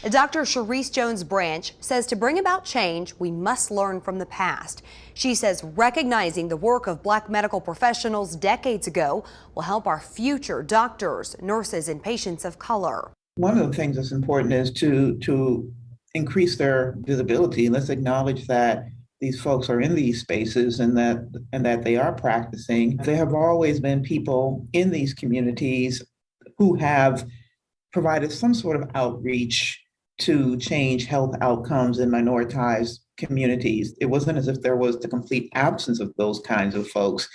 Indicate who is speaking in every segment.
Speaker 1: Dr. Sharice Jones-Branch says to bring about change, we must learn from the past. She says recognizing the work of Black medical professionals decades ago will help our future doctors, nurses, and patients of color.
Speaker 2: One of the things that's important is to increase their visibility. Let's acknowledge that these folks are in these spaces and that they are practicing. There have always been people in these communities who have provided some sort of outreach to change health outcomes in minoritized communities. It wasn't as if there was the complete absence of those kinds of folks.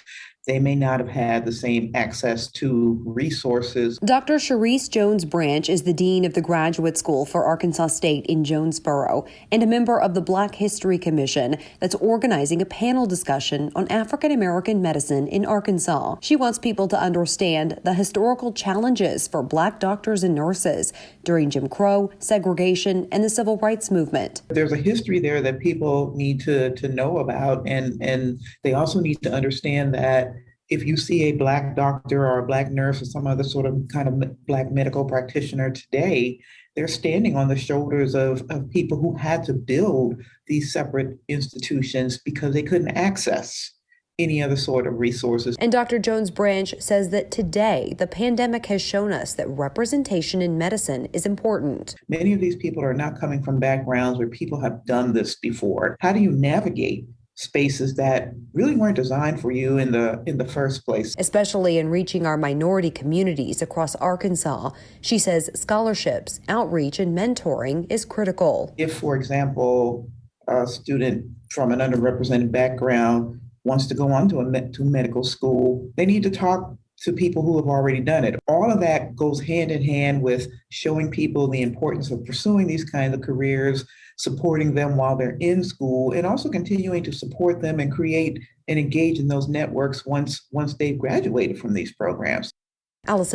Speaker 2: They may not have had the same access to resources.
Speaker 1: Dr. Sharice Jones-Branch is the dean of the Graduate School for Arkansas State in Jonesboro and a member of the Black History Commission that's organizing a panel discussion on African American medicine in Arkansas. She wants people to understand the historical challenges for Black doctors and nurses during Jim Crow, segregation, and the Civil Rights Movement.
Speaker 2: There's a history there that people need to know about, and they also need to understand that if you see a Black doctor or a Black nurse or some other sort of kind of Black medical practitioner today, they're standing on the shoulders of people who had to build these separate institutions because they couldn't access any other sort of resources.
Speaker 1: And Dr. Jones-Branch says that today, the pandemic has shown us that representation in medicine is important.
Speaker 2: Many of these people are not coming from backgrounds where people have done this before. How do you navigate spaces that really weren't designed for you in the first place?
Speaker 1: Especially in reaching our minority communities across Arkansas. She says scholarships, outreach, and mentoring is critical.
Speaker 2: If, for example, a student from an underrepresented background wants to go on to medical school, they need to talk to people who have already done it. All of that goes hand in hand with showing people the importance of pursuing these kinds of careers, supporting them while they're in school, and also continuing to support them and create and engage in those networks once they've graduated from these programs.
Speaker 1: Allison